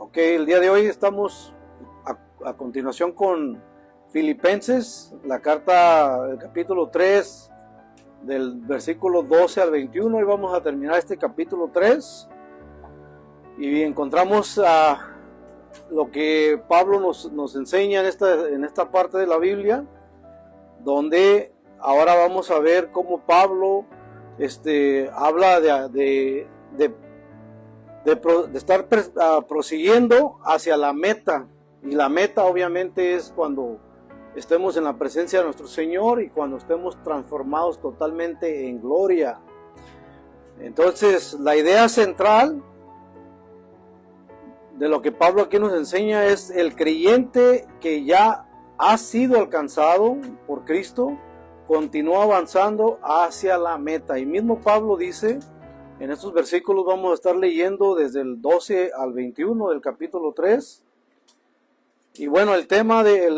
Ok, el día de hoy estamos a continuación con Filipenses, la carta, el capítulo 3, del versículo 12 al 21, y vamos a terminar este capítulo 3, y encontramos lo que Pablo nos enseña en esta parte de la Biblia, donde ahora vamos a ver cómo Pablo habla de estar prosiguiendo hacia la meta, y la meta obviamente es cuando estemos en la presencia de nuestro Señor y cuando estemos transformados totalmente en gloria. Entonces, la idea central de lo que Pablo aquí nos enseña es el creyente que ya ha sido alcanzado por Cristo, continúa avanzando hacia la meta. Y mismo Pablo dice, en estos versículos vamos a estar leyendo desde el 12 al 21 del capítulo 3. Y bueno, el tema de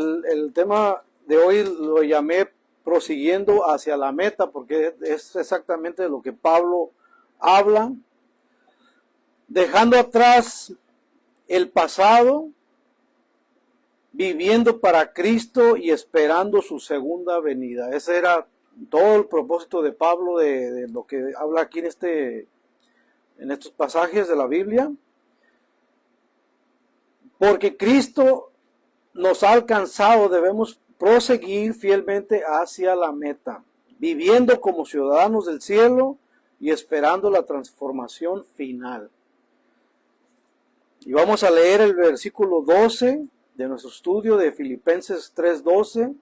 hoy lo llamé prosiguiendo hacia la meta, porque es exactamente de lo que Pablo habla, dejando atrás el pasado, viviendo para Cristo y esperando su segunda venida. Ese era todo el propósito de Pablo de lo que habla aquí en estos pasajes de la Biblia, porque Cristo nos ha alcanzado. Debemos proseguir fielmente hacia la meta, viviendo como ciudadanos del cielo y esperando la transformación final. Y vamos a leer el versículo 12 de nuestro estudio de Filipenses 3:12.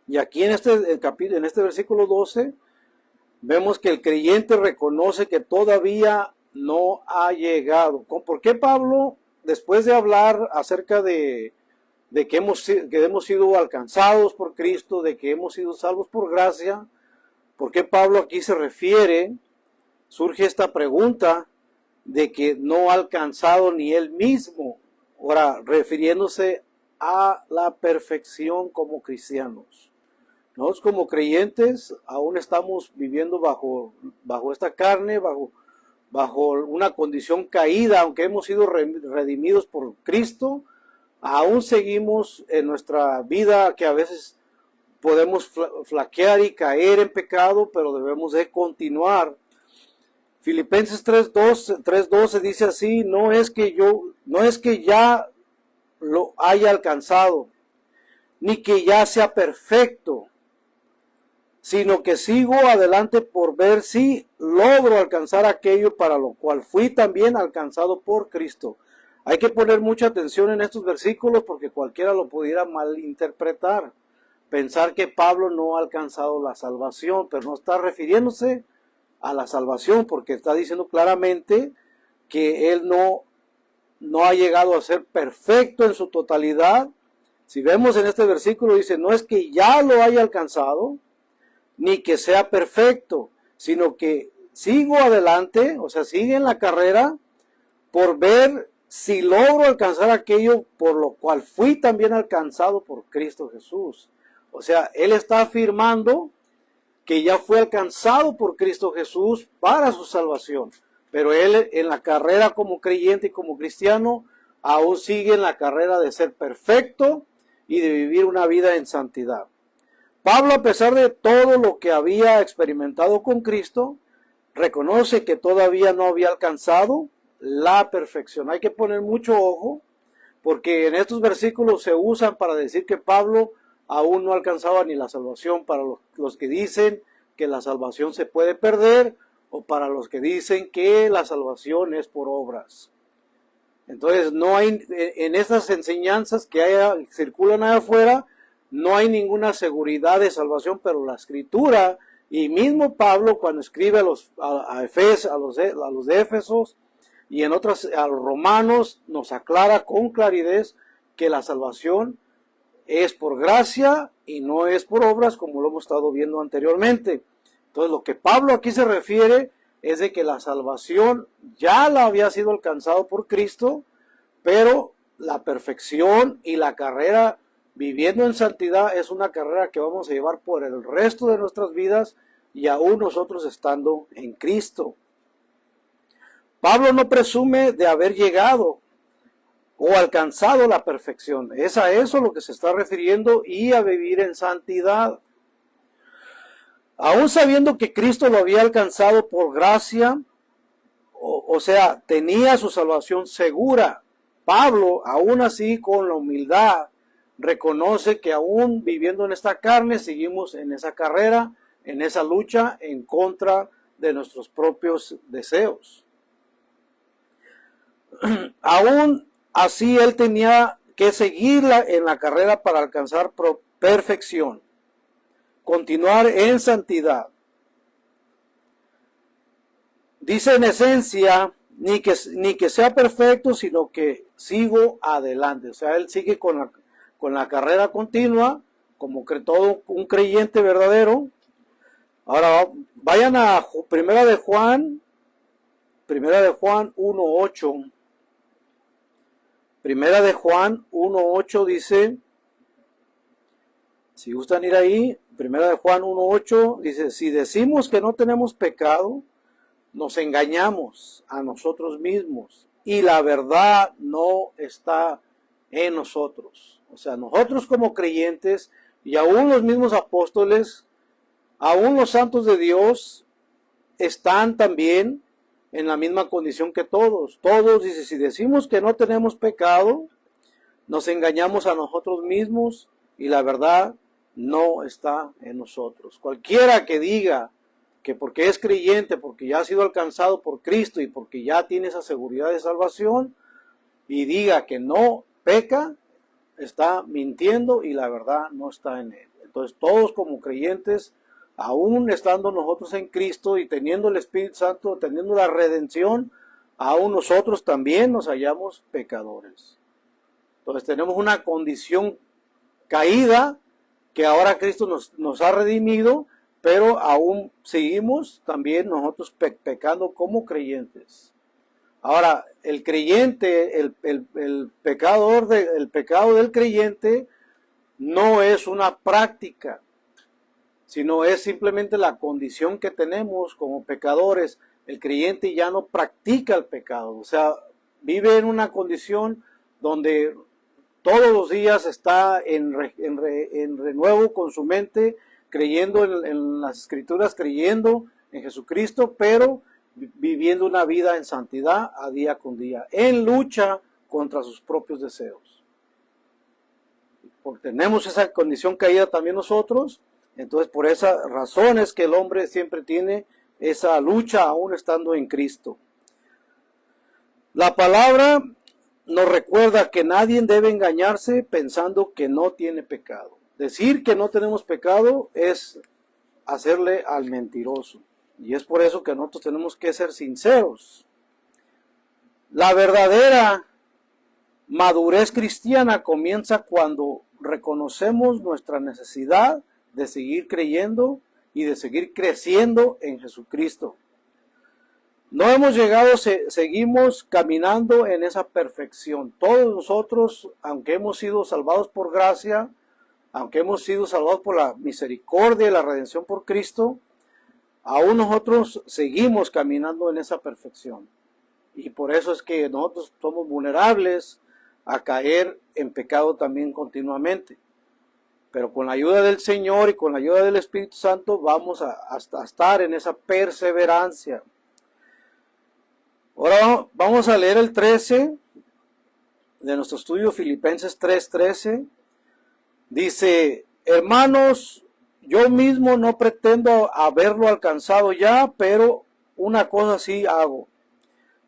Y aquí en este versículo 12 vemos que el creyente reconoce que todavía no ha llegado. ¿Por qué Pablo, después de hablar acerca de que hemos sido alcanzados por Cristo, de que hemos sido salvos por gracia, por qué Pablo aquí surge esta pregunta de que no ha alcanzado ni él mismo? Ahora, refiriéndose a la perfección como cristianos. Nosotros como creyentes aún estamos viviendo bajo esta carne, bajo una condición caída, aunque hemos sido redimidos por Cristo. Aún seguimos en nuestra vida que a veces podemos flaquear y caer en pecado, pero debemos de continuar. Filipenses 3:12 dice así: no es que ya lo haya alcanzado, ni que ya sea perfecto, sino que sigo adelante por ver si logro alcanzar aquello para lo cual fui también alcanzado por Cristo. Hay que poner mucha atención en estos versículos porque cualquiera lo pudiera malinterpretar, pensar que Pablo no ha alcanzado la salvación, pero no está refiriéndose a la salvación, porque está diciendo claramente que él no ha llegado a ser perfecto en su totalidad. Si vemos en este versículo, dice, no es que ya lo haya alcanzado, ni que sea perfecto, sino que sigo adelante, o sea, sigue en la carrera por ver si logro alcanzar aquello por lo cual fui también alcanzado por Cristo Jesús. O sea, él está afirmando que ya fue alcanzado por Cristo Jesús para su salvación. Pero él en la carrera como creyente y como cristiano aún sigue en la carrera de ser perfecto y de vivir una vida en santidad. Pablo, a pesar de todo lo que había experimentado con Cristo, reconoce que todavía no había alcanzado la perfección. Hay que poner mucho ojo, porque en estos versículos se usan para decir que Pablo aún no alcanzaba ni la salvación, para los que dicen que la salvación se puede perder, o para los que dicen que la salvación es por obras. Entonces, no hay, en estas enseñanzas que circulan allá afuera, no hay ninguna seguridad de salvación, pero la Escritura y mismo Pablo, cuando escribe a los de Éfesos y a los romanos, nos aclara con claridad que la salvación es por gracia y no es por obras, como lo hemos estado viendo anteriormente. Entonces, lo que Pablo aquí se refiere es de que la salvación ya la había sido alcanzado por Cristo, pero la perfección y la carrera viviendo en santidad es una carrera que vamos a llevar por el resto de nuestras vidas y aún nosotros estando en Cristo. Pablo no presume de haber llegado, o alcanzado la perfección. Es a eso lo que se está refiriendo, y a vivir en santidad. Aún sabiendo que Cristo lo había alcanzado por gracia, o sea, tenía su salvación segura, Pablo, aún así, con la humildad, reconoce que aún viviendo en esta carne, seguimos en esa carrera, en esa lucha en contra de nuestros propios deseos. Aún así, él tenía que seguir en la carrera para alcanzar perfección, continuar en santidad. Dice en esencia, ni que sea perfecto, sino que sigo adelante. O sea, él sigue con la carrera continua, como todo un creyente verdadero. Ahora vayan a Primera de Juan 1:8. Primera de Juan 1:8 dice, si gustan ir ahí, Primera de Juan 1:8 dice, si decimos que no tenemos pecado, nos engañamos a nosotros mismos y la verdad no está en nosotros. O sea, nosotros como creyentes, y aún los mismos apóstoles, aún los santos de Dios, están también en la misma condición que todos. Todos, dice, si decimos que no tenemos pecado, nos engañamos a nosotros mismos y la verdad no está en nosotros. Cualquiera que diga que porque es creyente, porque ya ha sido alcanzado por Cristo y porque ya tiene esa seguridad de salvación, y diga que no peca, está mintiendo y la verdad no está en él. Entonces todos como creyentes, aún estando nosotros en Cristo y teniendo el Espíritu Santo, teniendo la redención, aún nosotros también nos hallamos pecadores. Entonces tenemos una condición caída que ahora Cristo nos ha redimido, pero aún seguimos también nosotros pecando como creyentes. Ahora, el creyente, el pecado del creyente no es una práctica, sino es simplemente la condición que tenemos como pecadores. El creyente ya no practica el pecado, o sea, vive en una condición donde todos los días está en renuevo con su mente, creyendo en las Escrituras, creyendo en Jesucristo, pero viviendo una vida en santidad a día con día, en lucha contra sus propios deseos. Porque tenemos esa condición caída también nosotros, entonces por esa razón es que el hombre siempre tiene esa lucha aún estando en Cristo. La palabra nos recuerda que nadie debe engañarse pensando que no tiene pecado. Decir que no tenemos pecado es hacerle al mentiroso. Y es por eso que nosotros tenemos que ser sinceros. La verdadera madurez cristiana comienza cuando reconocemos nuestra necesidad de seguir creyendo y de seguir creciendo en Jesucristo. No hemos llegado, seguimos caminando en esa perfección. Todos nosotros, aunque hemos sido salvados por gracia, aunque hemos sido salvados por la misericordia y la redención por Cristo, aún nosotros seguimos caminando en esa perfección. Y por eso es que nosotros somos vulnerables a caer en pecado también continuamente. Pero con la ayuda del Señor y con la ayuda del Espíritu Santo vamos a estar en esa perseverancia. Ahora vamos a leer el 13 de nuestro estudio, Filipenses 3:13. Dice, hermanos, yo mismo no pretendo haberlo alcanzado ya, pero una cosa sí hago.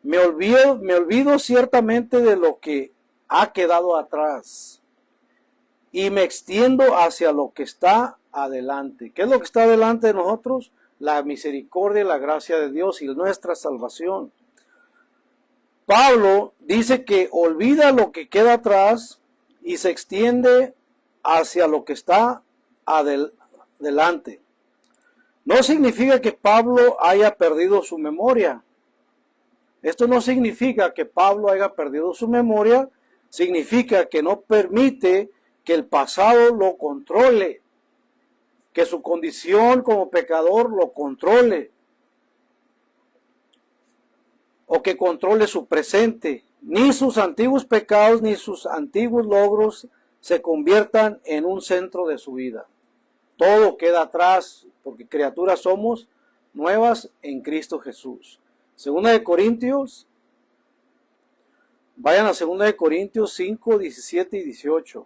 Me olvido ciertamente de lo que ha quedado atrás y me extiendo hacia lo que está adelante. ¿Qué es lo que está adelante de nosotros? La misericordia y la gracia de Dios y nuestra salvación. Pablo dice que olvida lo que queda atrás y se extiende hacia lo que está adelante. No significa que Pablo haya perdido su memoria. Esto no significa que Pablo haya perdido su memoria, significa que no permite que el pasado lo controle, que su condición como pecador lo controle, o que controle su presente. ni sus antiguos pecados ni sus antiguos logros se conviertan en un centro de su vida. Todo queda atrás, porque criaturas somos nuevas en Cristo Jesús. Segunda de Corintios, vayan a Segunda de Corintios 5, 17 y 18.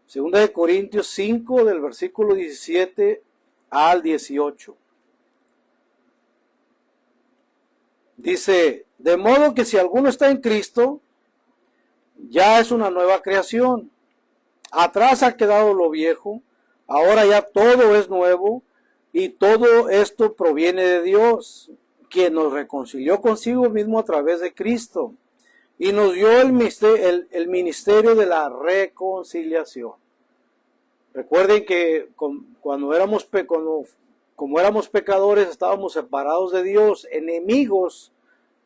Segunda de Corintios 5, del versículo 17 al 18. Dice, de modo que si alguno está en Cristo, ya es una nueva creación. Atrás ha quedado lo viejo, ahora ya todo es nuevo, y todo esto proviene de Dios, quien nos reconcilió consigo mismo a través de Cristo, y nos dio el ministerio de la reconciliación. Recuerden que como éramos pecadores, estábamos separados de Dios, enemigos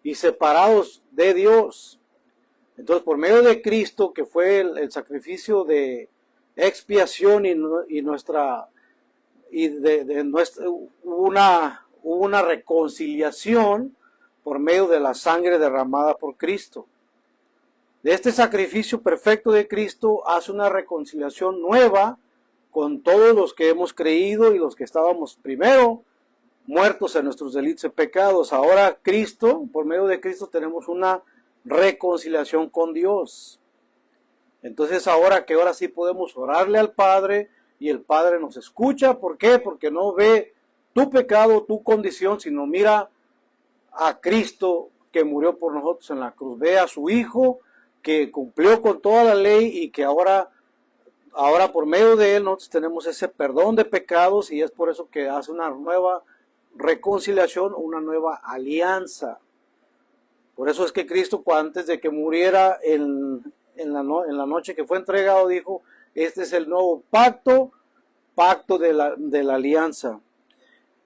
y separados de Dios. Entonces, por medio de Cristo, que fue el sacrificio de expiación hubo una reconciliación por medio de la sangre derramada por Cristo. De este sacrificio perfecto de Cristo hace una reconciliación nueva con todos los que hemos creído y los que estábamos primero muertos en nuestros delitos y pecados. Ahora Cristo, por medio de Cristo, tenemos una reconciliación con Dios. Entonces ahora sí podemos orarle al Padre y el Padre nos escucha. ¿Por qué? Porque no ve tu pecado, tu condición, sino mira a Cristo que murió por nosotros en la cruz. Ve a su Hijo que cumplió con toda la ley y que ahora por medio de él nosotros tenemos ese perdón de pecados, y es por eso que hace una nueva reconciliación, una nueva alianza. Por eso es que Cristo, antes de que muriera en la noche que fue entregado, dijo, este es el nuevo pacto de la alianza.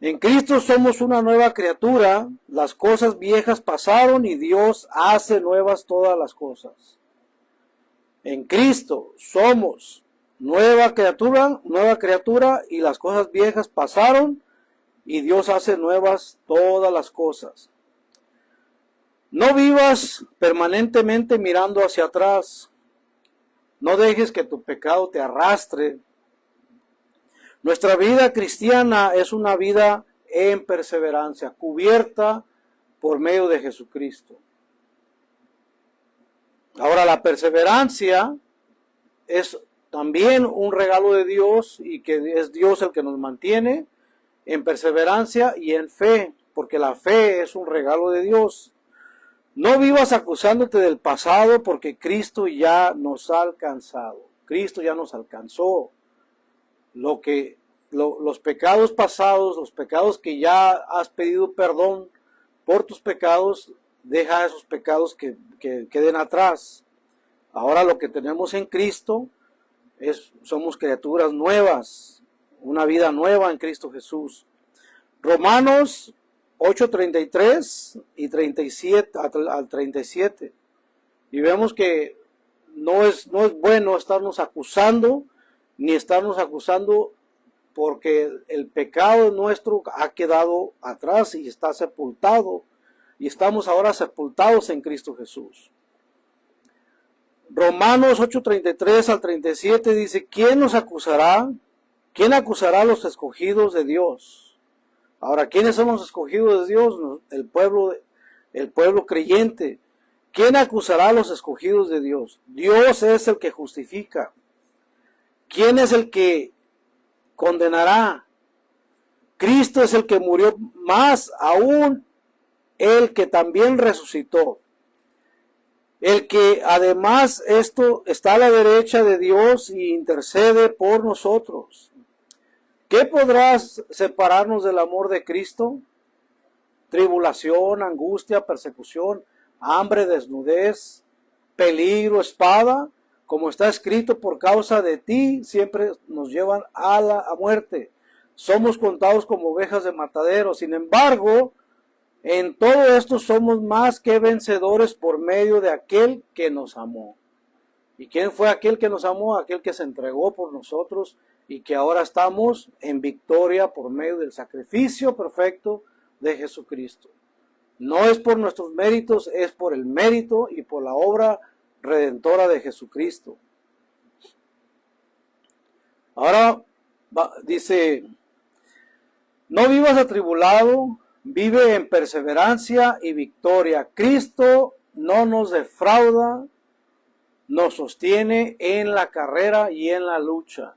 En Cristo somos una nueva criatura, las cosas viejas pasaron y Dios hace nuevas todas las cosas. En Cristo somos nueva criatura y las cosas viejas pasaron y Dios hace nuevas todas las cosas. No vivas permanentemente mirando hacia atrás. No dejes que tu pecado te arrastre. Nuestra vida cristiana es una vida en perseverancia, cubierta por medio de Jesucristo. Ahora, la perseverancia es también un regalo de Dios, y que es Dios el que nos mantiene en perseverancia y en fe, porque la fe es un regalo de Dios. No vivas acusándote del pasado, porque Cristo ya nos ha alcanzado. Cristo ya nos alcanzó. Los pecados pasados, los pecados que ya has pedido perdón por tus pecados, deja esos pecados que queden atrás. Ahora lo que tenemos en Cristo somos criaturas nuevas, una vida nueva en Cristo Jesús. Romanos 8:33 y 37 al 37. Y vemos que no es bueno estarnos acusando, ni estarnos acusando, porque el pecado nuestro ha quedado atrás y está sepultado, y estamos ahora sepultados en Cristo Jesús. Romanos 8:33 al 37 dice, ¿quién nos acusará? ¿Quién acusará a los escogidos de Dios? Ahora, ¿quiénes son los escogidos de Dios? El pueblo creyente. ¿Quién acusará a los escogidos de Dios? Dios es el que justifica. ¿Quién es el que condenará? Cristo es el que murió, más aún el que también resucitó. El que además está a la derecha de Dios y intercede por nosotros. ¿Qué podrás separarnos del amor de Cristo? Tribulación, angustia, persecución, hambre, desnudez, peligro, espada. Como está escrito, por causa de ti siempre nos llevan a la muerte. Somos contados como ovejas de matadero. Sin embargo, en todo esto somos más que vencedores por medio de aquel que nos amó. ¿Y quién fue aquel que nos amó? Aquel que se entregó por nosotros, y que ahora estamos en victoria por medio del sacrificio perfecto de Jesucristo. No es por nuestros méritos, es por el mérito y por la obra redentora de Jesucristo. Ahora dice, no vivas atribulado, vive en perseverancia y victoria. Cristo no nos defrauda, nos sostiene en la carrera y en la lucha.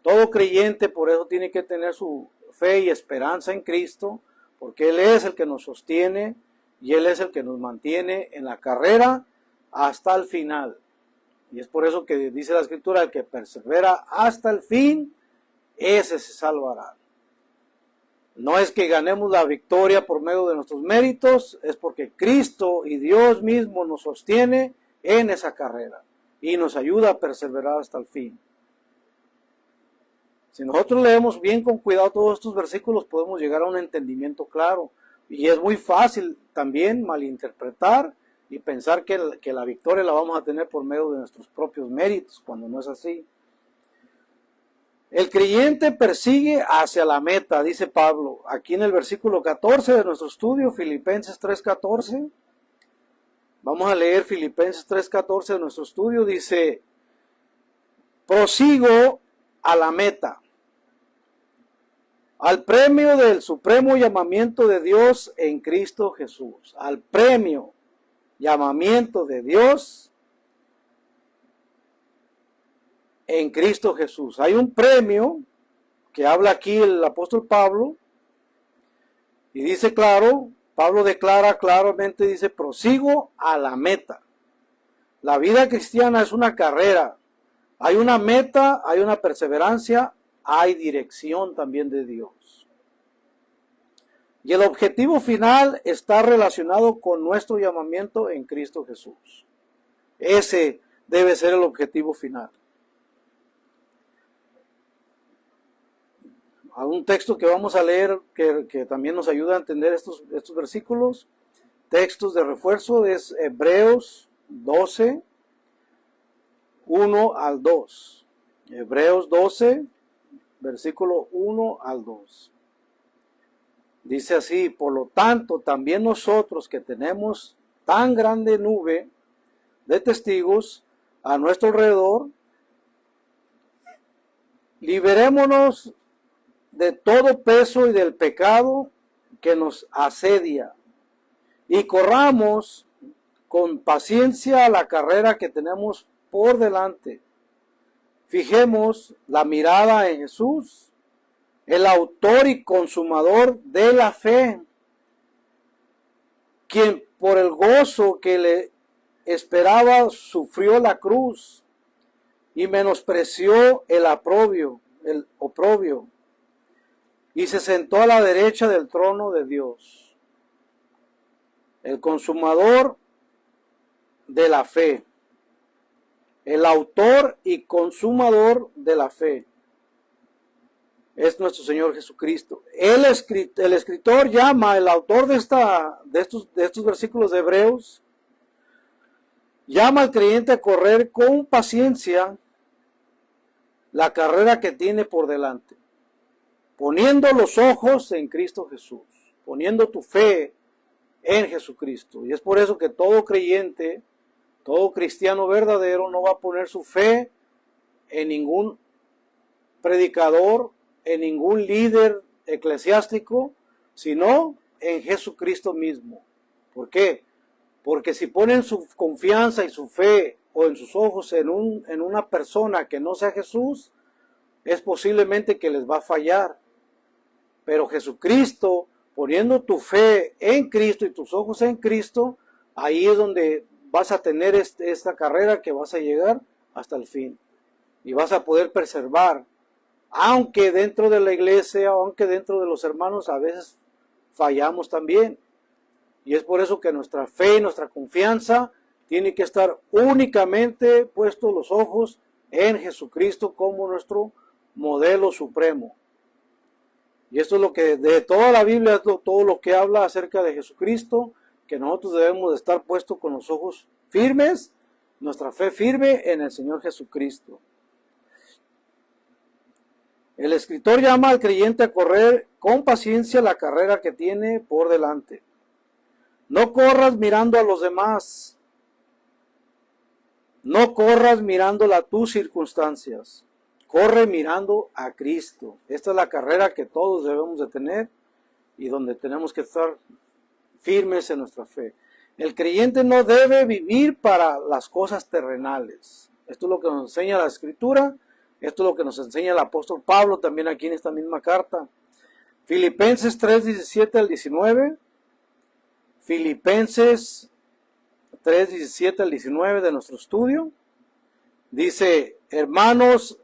Todo creyente por eso tiene que tener su fe y esperanza en Cristo, porque Él es el que nos sostiene y Él es el que nos mantiene en la carrera hasta el final. Y es por eso que dice la Escritura, el que persevera hasta el fin, ese se salvará. No es que ganemos la victoria por medio de nuestros méritos, es porque Cristo y Dios mismo nos sostiene en esa carrera y nos ayuda a perseverar hasta el fin. Si nosotros leemos bien con cuidado todos estos versículos, podemos llegar a un entendimiento claro. Y es muy fácil también malinterpretar y pensar que la victoria la vamos a tener por medio de nuestros propios méritos, cuando no es así. El creyente persigue hacia la meta, dice Pablo, aquí en el versículo 14 de nuestro estudio, Filipenses 3:14. Vamos a leer Filipenses 3:14 de nuestro estudio, dice, prosigo a la meta, al premio del supremo llamamiento de Dios en Cristo Jesús, al premio, llamamiento de Dios en Cristo Jesús. Hay un premio que habla aquí el apóstol Pablo y dice claro, Pablo declara claramente, dice, prosigo a la meta. La vida cristiana es una carrera. Hay una meta, hay una perseverancia, hay dirección también de Dios. Y el objetivo final está relacionado con nuestro llamamiento en Cristo Jesús. Ese debe ser el objetivo final. Hay un texto que vamos a leer que también nos ayuda a entender estos versículos. Textos de refuerzo es Hebreos 12, 1 al 2. Hebreos 12, versículo 1 al 2. Dice así, por lo tanto, también nosotros que tenemos tan grande nube de testigos a nuestro alrededor, liberémonos de todo peso y del pecado que nos asedia y corramos con paciencia la carrera que tenemos por delante. Fijemos la mirada en Jesús, el autor y consumador de la fe, quien por el gozo que le esperaba sufrió la cruz y menospreció el oprobio, y se sentó a la derecha del trono de Dios. El consumador de la fe, el autor y consumador de la fe, es nuestro Señor Jesucristo. El escritor llama, el autor de estos versículos de Hebreos, llama al creyente a correr con paciencia la carrera que tiene por delante, poniendo los ojos en Cristo Jesús, poniendo tu fe en Jesucristo. Y es por eso que todo creyente, todo cristiano verdadero no va a poner su fe en ningún predicador, en ningún líder eclesiástico, sino en Jesucristo mismo. ¿Por qué? Porque si ponen su confianza y su fe o en sus ojos en una persona que no sea Jesús, es posiblemente que les va a fallar. Pero Jesucristo, poniendo tu fe en Cristo y tus ojos en Cristo, ahí es donde vas a tener esta carrera que vas a llegar hasta el fin. Y vas a poder preservar, aunque dentro de la iglesia, aunque dentro de los hermanos a veces fallamos también. Y es por eso que nuestra fe y nuestra confianza tiene que estar únicamente puestos los ojos en Jesucristo como nuestro modelo supremo. Y esto es lo que de toda la Biblia es todo lo que habla acerca de Jesucristo, que nosotros debemos de estar puestos con los ojos firmes, nuestra fe firme en el Señor Jesucristo. El escritor llama al creyente a correr con paciencia la carrera que tiene por delante. No corras mirando a los demás. No corras mirando tus circunstancias. Corre mirando a Cristo. Esta es la carrera que todos debemos de tener y donde tenemos que estar firmes en nuestra fe. El creyente no debe vivir para las cosas terrenales. Esto es lo que nos enseña la Escritura. Esto es lo que nos enseña el apóstol Pablo también aquí en esta misma carta. Filipenses 3:17 al 19. Filipenses 3:17 al 19 de nuestro estudio. Dice, hermanos,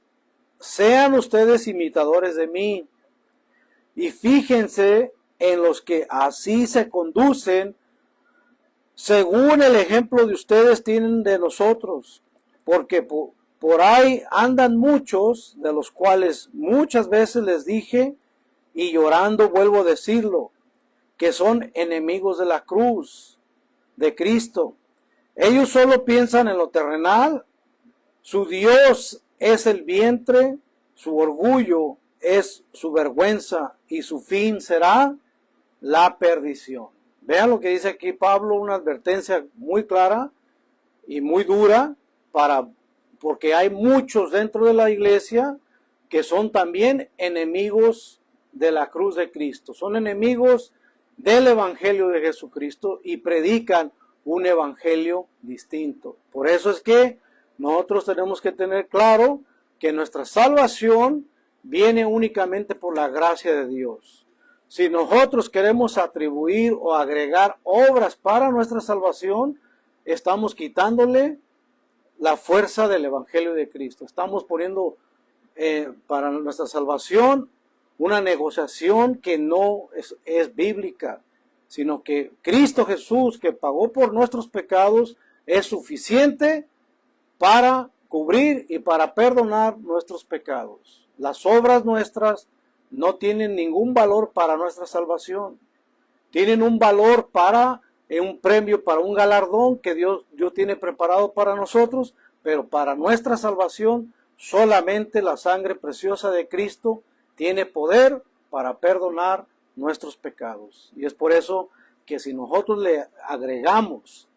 sean ustedes imitadores de mí y fíjense en los que así se conducen según el ejemplo de ustedes tienen de nosotros, porque por ahí andan muchos, de los cuales muchas veces les dije, y llorando vuelvo a decirlo, que son enemigos de la cruz de Cristo. Ellos solo piensan en lo terrenal, su Dios es el vientre, su orgullo es su vergüenza y su fin será la perdición. Vean lo que dice aquí Pablo, una advertencia muy clara y muy dura, porque hay muchos dentro de la iglesia que son también enemigos de la cruz de Cristo, son enemigos del evangelio de Jesucristo y predican un evangelio distinto. Por eso es que nosotros tenemos que tener claro que nuestra salvación viene únicamente por la gracia de Dios. Si nosotros queremos atribuir o agregar obras para nuestra salvación, estamos quitándole la fuerza del evangelio de Cristo. Estamos poniendo para nuestra salvación una negociación que no es bíblica, sino que Cristo Jesús, que pagó por nuestros pecados, es suficiente para cubrir y para perdonar nuestros pecados. Las obras nuestras no tienen ningún valor para nuestra salvación. Tienen un valor para un premio, para un galardón que Dios tiene preparado para nosotros, pero para nuestra salvación solamente la sangre preciosa de Cristo tiene poder para perdonar nuestros pecados. Y es por eso que si nosotros le agregamos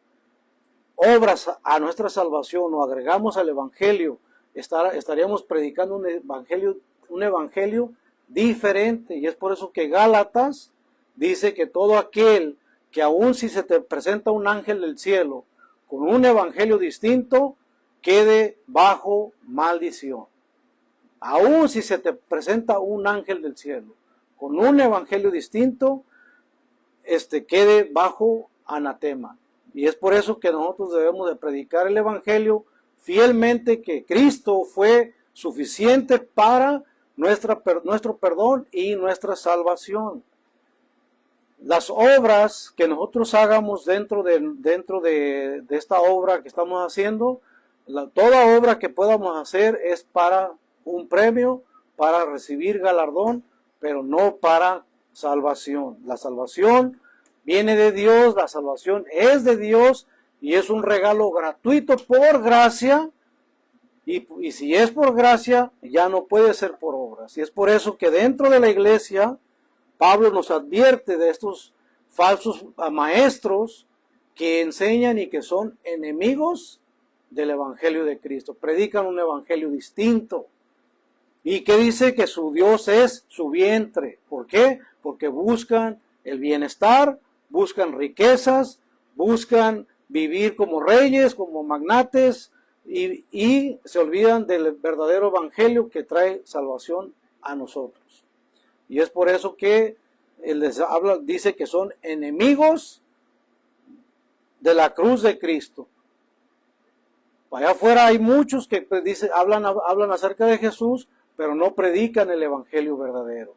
obras a nuestra salvación o agregamos al evangelio, estaríamos predicando un evangelio diferente. Y es por eso que Gálatas dice que todo aquel que aun si se te presenta un ángel del cielo con un evangelio distinto, quede bajo maldición. Aun si se te presenta un ángel del cielo con un evangelio distinto, quede bajo anatema. Y es por eso que nosotros debemos de predicar el evangelio fielmente, que Cristo fue suficiente para nuestro perdón y nuestra salvación. Las obras que nosotros hagamos dentro de esta obra que estamos haciendo, toda obra que podamos hacer es para un premio, para recibir galardón, pero no para salvación. La salvación viene de Dios, la salvación es de Dios y es un regalo gratuito por gracia. Y si es por gracia, ya no puede ser por obras. Y es por eso que dentro de la iglesia, Pablo nos advierte de estos falsos maestros que enseñan y que son enemigos del evangelio de Cristo. Predican un evangelio distinto. Y que dice que su Dios es su vientre. ¿Por qué? Porque buscan el bienestar, buscan riquezas, buscan vivir como reyes, como magnates, y se olvidan del verdadero evangelio que trae salvación a nosotros. Y es por eso que él les dice que son enemigos de la cruz de Cristo. Allá afuera hay muchos que hablan acerca de Jesús, pero no predican el evangelio verdadero.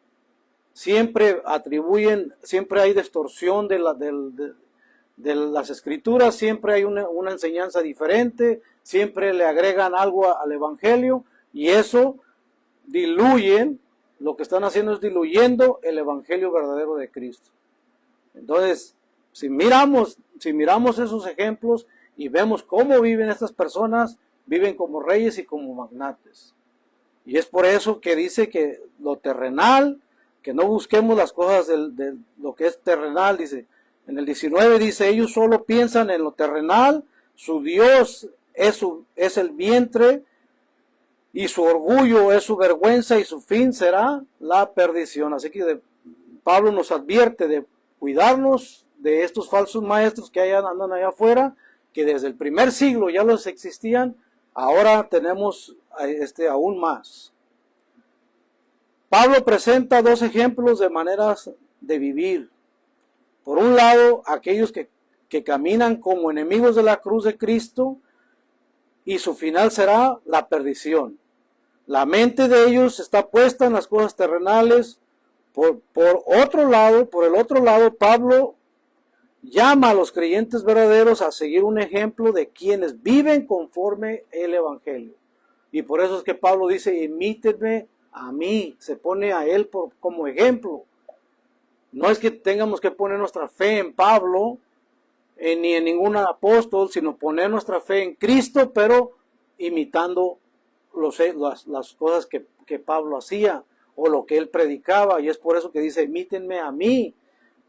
Siempre hay distorsión de las escrituras, siempre hay una enseñanza diferente, siempre le agregan algo al evangelio y eso lo que están haciendo es diluyendo el evangelio verdadero de Cristo. Entonces, si miramos esos ejemplos y vemos cómo viven estas personas, viven como reyes y como magnates. Y es por eso que dice que lo terrenal, que no busquemos las cosas de lo que es terrenal, dice, En el 19 dice, ellos solo piensan en lo terrenal, su Dios es el vientre, y su orgullo es su vergüenza, y su fin será la perdición. Así que Pablo nos advierte de cuidarnos de estos falsos maestros que andan allá afuera, que desde el primer siglo ya los existían, ahora tenemos aún más. Pablo presenta dos ejemplos de maneras de vivir. Por un lado, aquellos que caminan como enemigos de la cruz de Cristo, y su final será la perdición. La mente de ellos está puesta en las cosas terrenales. Por el otro lado, Pablo llama a los creyentes verdaderos a seguir un ejemplo de quienes viven conforme el Evangelio. Y por eso es que Pablo dice, imítenme a mí, se pone a él como ejemplo. No es que tengamos que poner nuestra fe en Pablo, ni en ningún apóstol, sino poner nuestra fe en Cristo, pero imitando las cosas que Pablo hacía o lo que él predicaba. Y es por eso que dice, imítenme a mí,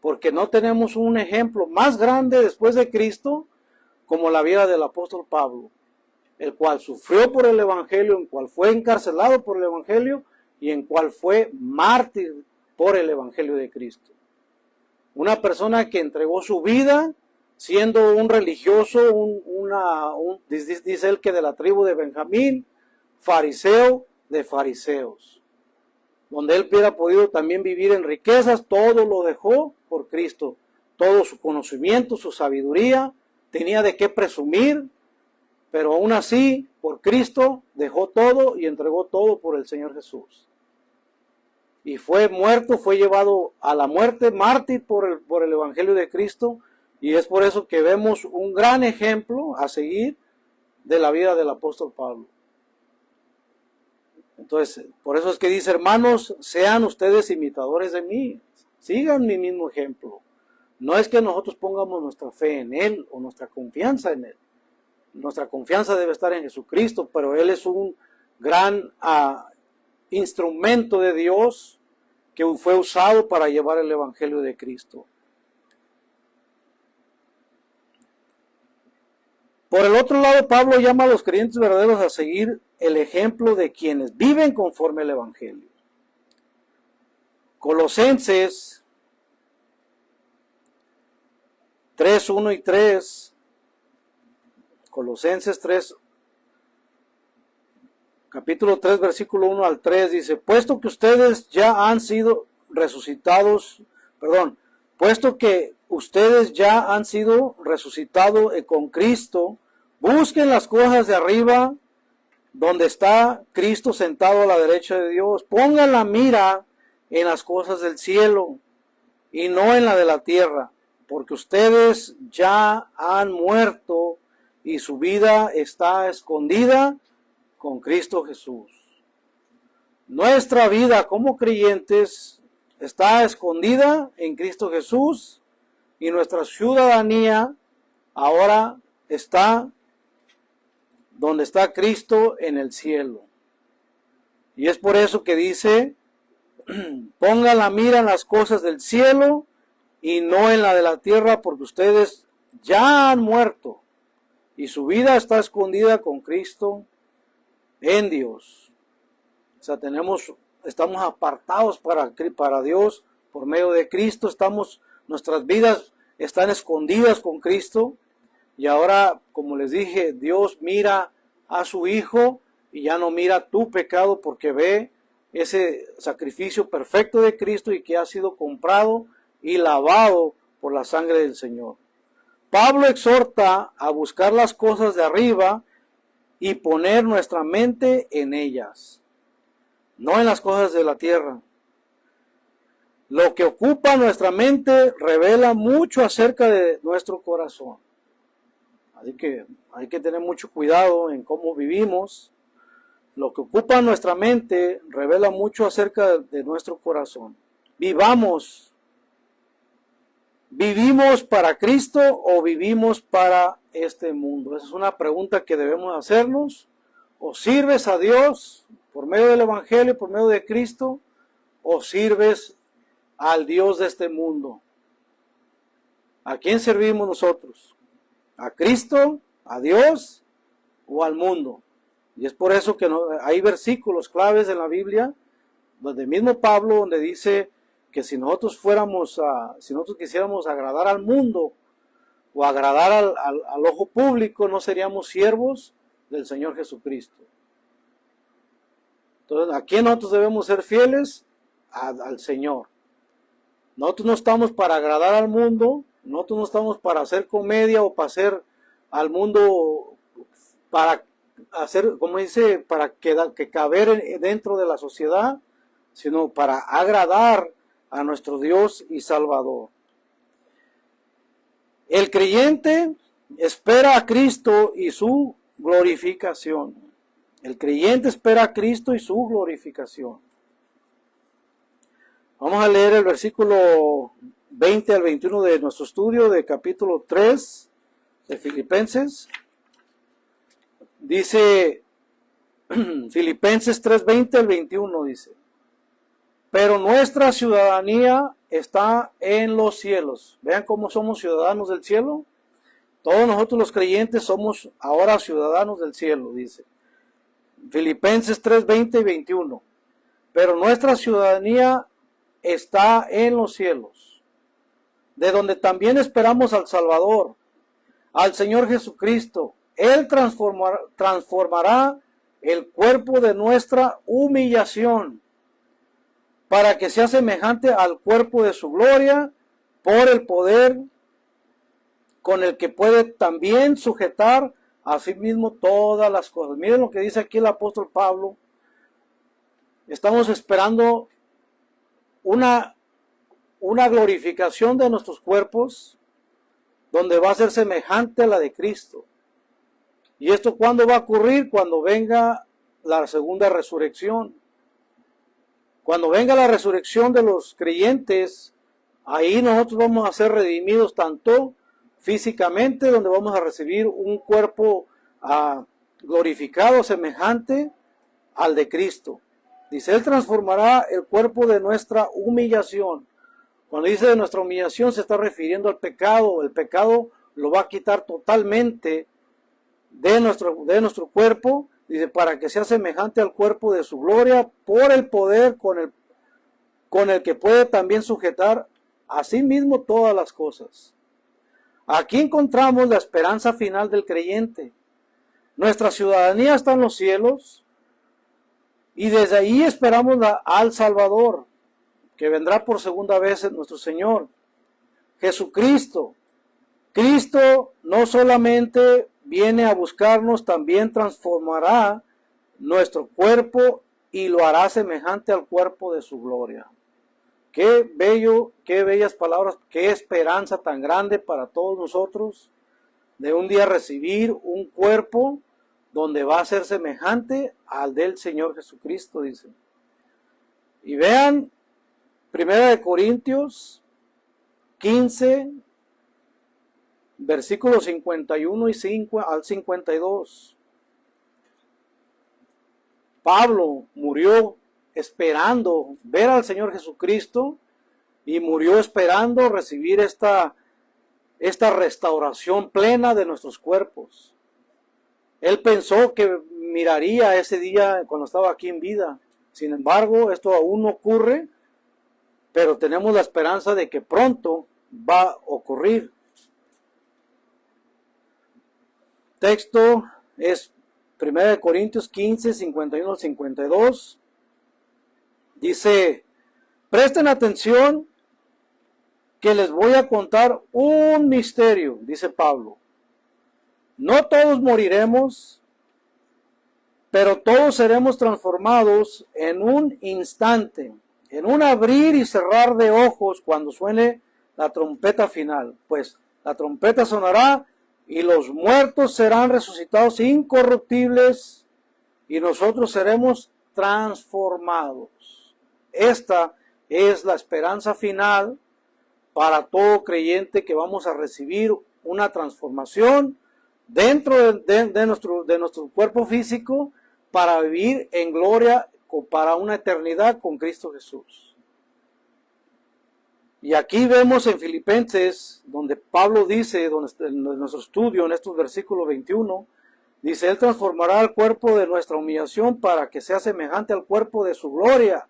porque no tenemos un ejemplo más grande después de Cristo como la vida del apóstol Pablo, el cual sufrió por el Evangelio, en cual fue encarcelado por el Evangelio y en cual fue mártir por el Evangelio de Cristo. Una persona que entregó su vida siendo un religioso, dice él que de la tribu de Benjamín, fariseo de fariseos. Donde él hubiera podido también vivir en riquezas, todo lo dejó por Cristo. Todo su conocimiento, su sabiduría, tenía de qué presumir, pero aún así, por Cristo, dejó todo y entregó todo por el Señor Jesús. Y fue muerto, fue llevado a la muerte, mártir por el Evangelio de Cristo, y es por eso que vemos un gran ejemplo a seguir de la vida del apóstol Pablo. Entonces, por eso es que dice, hermanos, sean ustedes imitadores de mí, sigan mi mismo ejemplo. No es que nosotros pongamos nuestra fe en Él o nuestra confianza en Él. Nuestra confianza debe estar en Jesucristo, pero Él es un gran instrumento de Dios que fue usado para llevar el Evangelio de Cristo. Por el otro lado, Pablo llama a los creyentes verdaderos a seguir el ejemplo de quienes viven conforme al Evangelio. Colosenses 3, 1 y 3. Colosenses 3, capítulo 3, versículo 1 al 3, dice, puesto que ustedes ya han sido resucitados con Cristo, busquen las cosas de arriba, donde está Cristo sentado a la derecha de Dios. Pongan la mira en las cosas del cielo y no en la de la tierra, porque ustedes ya han muerto y su vida está escondida con Cristo Jesús. Nuestra vida como creyentes está escondida en Cristo Jesús y nuestra ciudadanía ahora está donde está Cristo, en el cielo. Y es por eso que dice, pongan la mira en las cosas del cielo y no en la de la tierra, porque ustedes ya han muerto y su vida está escondida con Cristo en Dios. O sea, estamos apartados para Dios por medio de Cristo, nuestras vidas están escondidas con Cristo. Y ahora, como les dije, Dios mira a su Hijo y ya no mira tu pecado, porque ve ese sacrificio perfecto de Cristo y que ha sido comprado y lavado por la sangre del Señor. Pablo exhorta a buscar las cosas de arriba y poner nuestra mente en ellas, no en las cosas de la tierra. Lo que ocupa nuestra mente revela mucho acerca de nuestro corazón. Así que hay que tener mucho cuidado en cómo vivimos. Lo que ocupa nuestra mente revela mucho acerca de nuestro corazón. ¿Vivimos para Cristo o vivimos para este mundo? Esa es una pregunta que debemos hacernos. ¿O sirves a Dios por medio del Evangelio, por medio de Cristo? ¿O sirves al Dios de este mundo? ¿A quién servimos nosotros? ¿A Cristo, a Dios o al mundo? Y es por eso que hay versículos claves en la Biblia, donde mismo Pablo, donde dice que si nosotros quisiéramos agradar al mundo o agradar al ojo público, no seríamos siervos del Señor Jesucristo. Entonces, ¿a quién nosotros debemos ser fieles? Al Señor. Nosotros no estamos para agradar al mundo, nosotros no estamos para hacer comedia o para hacer al mundo, para hacer, como dice, para que caber dentro de la sociedad, sino para agradar a nuestro Dios y Salvador. El creyente espera a Cristo y su glorificación. El creyente espera a Cristo y su glorificación. Vamos a leer el versículo 20 al 21 de nuestro estudio de capítulo 3 de Filipenses. Dice Filipenses 3, 20 al 21, dice: pero nuestra ciudadanía está en los cielos. Vean cómo somos ciudadanos del cielo. Todos nosotros los creyentes somos ahora ciudadanos del cielo, dice Filipenses 3, 20 y 21. Pero nuestra ciudadanía está en los cielos, de donde también esperamos al Salvador, al Señor Jesucristo. Él transformará el cuerpo de nuestra humillación para que sea semejante al cuerpo de su gloria, por el poder con el que puede también sujetar a sí mismo todas las cosas. Miren lo que dice aquí el apóstol Pablo. Estamos esperando una glorificación de nuestros cuerpos, donde va a ser semejante a la de Cristo. ¿Y esto cuándo va a ocurrir? Cuando venga la segunda resurrección. Cuando venga la resurrección de los creyentes, ahí nosotros vamos a ser redimidos tanto físicamente, donde vamos a recibir un cuerpo glorificado, semejante al de Cristo. Dice, Él transformará el cuerpo de nuestra humillación. Cuando dice de nuestra humillación, se está refiriendo al pecado. El pecado lo va a quitar totalmente de nuestro cuerpo. Dice, para que sea semejante al cuerpo de su gloria, por el poder con el que puede también sujetar a sí mismo todas las cosas. Aquí encontramos la esperanza final del creyente. Nuestra ciudadanía está en los cielos, y desde ahí esperamos al Salvador, que vendrá por segunda vez en nuestro Señor, Jesucristo. Cristo no solamente viene a buscarnos, también transformará nuestro cuerpo y lo hará semejante al cuerpo de su gloria. Qué bello, qué bellas palabras, qué esperanza tan grande para todos nosotros de un día recibir un cuerpo donde va a ser semejante al del Señor Jesucristo, dice. Y vean, 1 Corintios 15, versículos 51 al 52. Pablo murió esperando ver al Señor Jesucristo y murió esperando recibir esta restauración plena de nuestros cuerpos. Él pensó que miraría ese día cuando estaba aquí en vida. Sin embargo, esto aún no ocurre, pero tenemos la esperanza de que pronto va a ocurrir. Texto es 1 Corintios 15, 51 al 52. Dice, presten atención que les voy a contar un misterio, dice Pablo. No todos moriremos, pero todos seremos transformados en un instante, en un abrir y cerrar de ojos cuando suene la trompeta final. Pues la trompeta sonará y los muertos serán resucitados incorruptibles y nosotros seremos transformados. Esta es la esperanza final para todo creyente, que vamos a recibir una transformación dentro de nuestro cuerpo físico para vivir en gloria para una eternidad con Cristo Jesús. Y aquí vemos en Filipenses, donde Pablo dice, en nuestro estudio, en estos versículos 21, dice, Él transformará el cuerpo de nuestra humillación para que sea semejante al cuerpo de su gloria,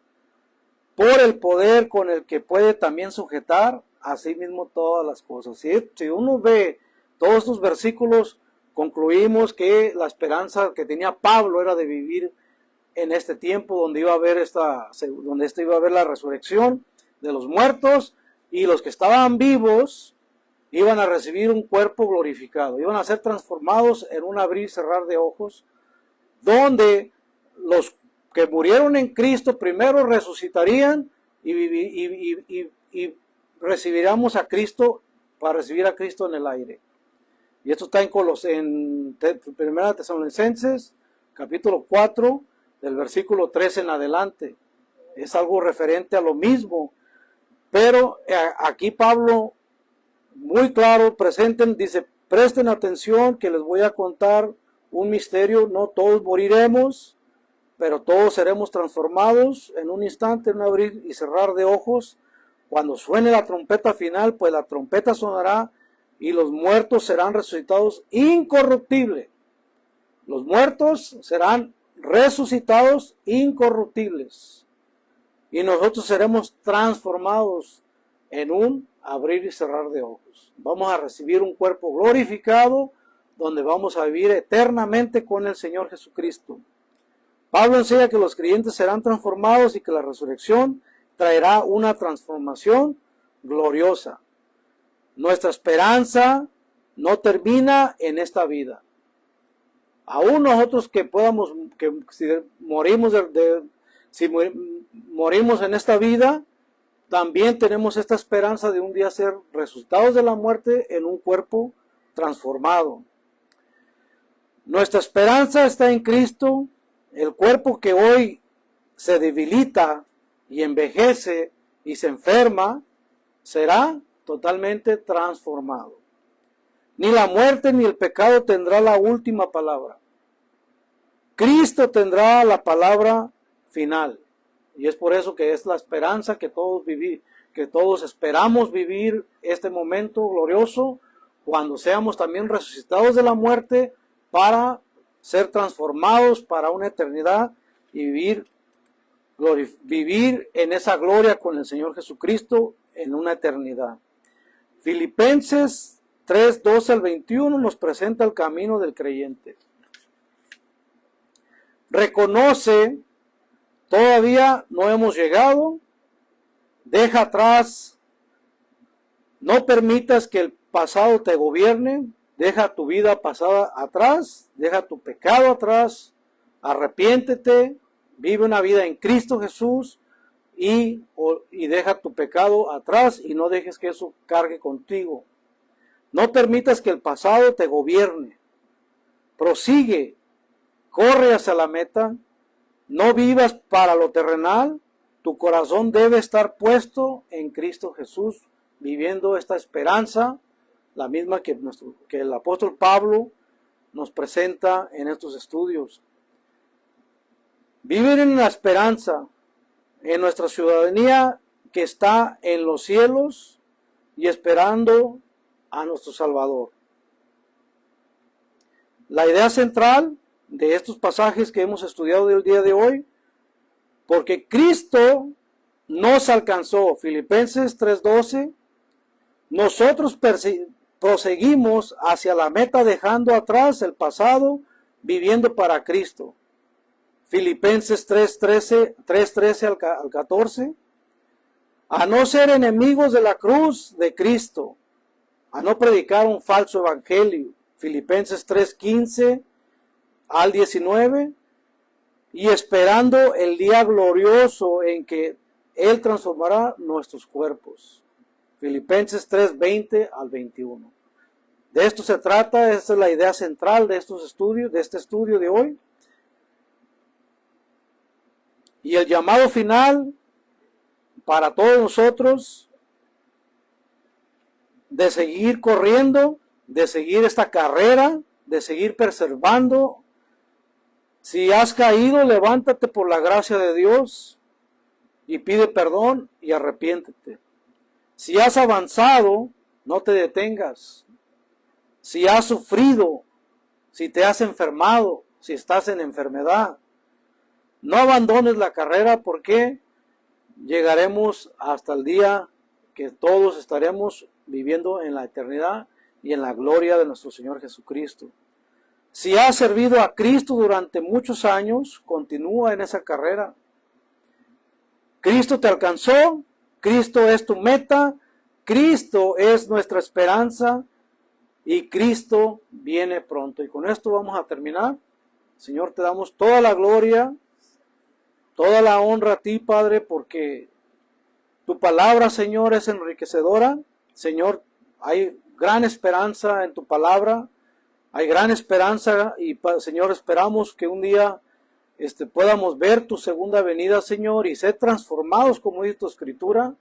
por el poder con el que puede también sujetar a sí mismo todas las cosas. Si uno ve todos estos versículos, concluimos que la esperanza que tenía Pablo era de vivir en este tiempo donde iba a haber iba a haber la resurrección de los muertos, y los que estaban vivos iban a recibir un cuerpo glorificado, iban a ser transformados en un abrir y cerrar de ojos, donde los que murieron en Cristo primero resucitarían y recibiríamos a Cristo para recibir a Cristo en el aire. Y esto está en 1 Tesalonicenses, capítulo 4, del versículo 13 en adelante. Es algo referente a lo mismo. Pero aquí Pablo, muy claro, dice, presten atención que les voy a contar un misterio. No todos moriremos, pero todos seremos transformados en un instante, en un abrir y cerrar de ojos. Cuando suene la trompeta final, pues la trompeta sonará y los muertos serán resucitados incorruptibles. Los muertos serán resucitados incorruptibles. Y nosotros seremos transformados en un abrir y cerrar de ojos. Vamos a recibir un cuerpo glorificado donde vamos a vivir eternamente con el Señor Jesucristo. Pablo enseña que los creyentes serán transformados y que la resurrección traerá una transformación gloriosa. Nuestra esperanza no termina en esta vida. Aún nosotros si morimos en esta vida, también tenemos esta esperanza de un día ser resucitados de la muerte en un cuerpo transformado. Nuestra esperanza está en Cristo. El cuerpo que hoy se debilita y envejece y se enferma, será totalmente transformado. Ni la muerte ni el pecado tendrá la última palabra. Cristo tendrá la palabra final. Y es por eso que es la esperanza que todos esperamos vivir este momento glorioso, cuando seamos también resucitados de la muerte para ser transformados para una eternidad y vivir en esa gloria con el Señor Jesucristo en una eternidad. Filipenses 3, 12 al 21 nos presenta el camino del creyente. Reconoce, todavía no hemos llegado, deja atrás, no permitas que el pasado te gobierne, deja tu vida pasada atrás, deja tu pecado atrás, arrepiéntete, vive una vida en Cristo Jesús y deja tu pecado atrás y no dejes que eso cargue contigo. No permitas que el pasado te gobierne. Prosigue, corre hacia la meta, no vivas para lo terrenal, tu corazón debe estar puesto en Cristo Jesús, viviendo esta esperanza, la misma que el apóstol Pablo nos presenta en estos estudios. Vivir en la esperanza, en nuestra ciudadanía que está en los cielos y esperando a nuestro Salvador. La idea central de estos pasajes que hemos estudiado del día de hoy, porque Cristo nos alcanzó, Filipenses 3:12, nosotros proseguimos hacia la meta dejando atrás el pasado, viviendo para Cristo. Filipenses 3:13 al 14, a no ser enemigos de la cruz de Cristo, a no predicar un falso evangelio. Filipenses 3:15 al 19, y esperando el día glorioso en que Él transformará nuestros cuerpos. Filipenses 3:20 al 21. De esto se trata, esta es la idea central de estos estudios, de este estudio de hoy. Y el llamado final para todos nosotros de seguir corriendo, de seguir esta carrera, de seguir preservando. Si has caído, levántate por la gracia de Dios y pide perdón y arrepiéntete. Si has avanzado, no te detengas. Si has sufrido, si te has enfermado, si estás en enfermedad, no abandones la carrera, porque llegaremos hasta el día que todos estaremos viviendo en la eternidad y en la gloria de nuestro Señor Jesucristo. Si has servido a Cristo durante muchos años, continúa en esa carrera. Cristo te alcanzó, Cristo es tu meta, Cristo es nuestra esperanza y Cristo viene pronto. Y con esto vamos a terminar. Señor, te damos toda la gloria, toda la honra a ti, Padre, porque tu palabra, Señor, es enriquecedora. Señor, hay gran esperanza en tu palabra, hay gran esperanza y, Señor, esperamos que un día podamos ver tu segunda venida, Señor, y ser transformados, como dice tu escritura,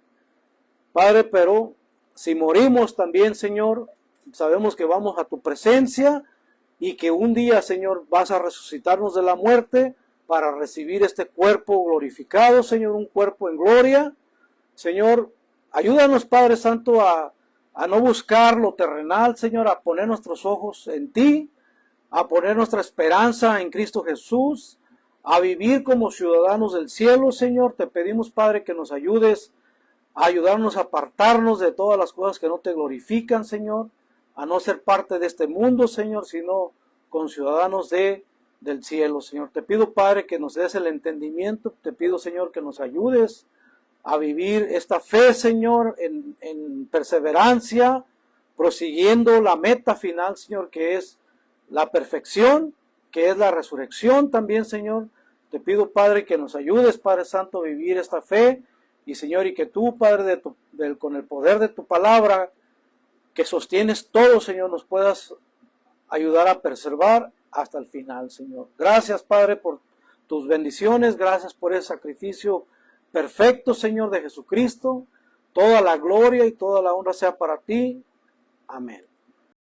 Padre. Pero si morimos también, Señor, sabemos que vamos a tu presencia y que un día, Señor, vas a resucitarnos de la muerte para recibir este cuerpo glorificado, Señor, un cuerpo en gloria. Señor, ayúdanos, Padre Santo, a no buscar lo terrenal, Señor, a poner nuestros ojos en ti, a poner nuestra esperanza en Cristo Jesús, a vivir como ciudadanos del cielo, Señor. Te pedimos, Padre, que nos ayudes a ayudarnos a apartarnos de todas las cosas que no te glorifican, Señor, a no ser parte de este mundo, Señor, sino con ciudadanos del cielo, Señor. Te pido, Padre, que nos des el entendimiento. Te pido, Señor, que nos ayudes a vivir esta fe, Señor, en perseverancia, prosiguiendo la meta final, Señor, que es la perfección, que es la resurrección también, Señor. Te pido, Padre, que nos ayudes, Padre Santo, a vivir esta fe, y, Señor, y que tú, Padre, con el poder de tu palabra, que sostienes todo, Señor, nos puedas ayudar a preservar hasta el final, Señor. Gracias, Padre, por tus bendiciones, gracias por ese sacrificio perfecto, Señor, de Jesucristo. Toda la gloria y toda la honra sea para ti. Amén.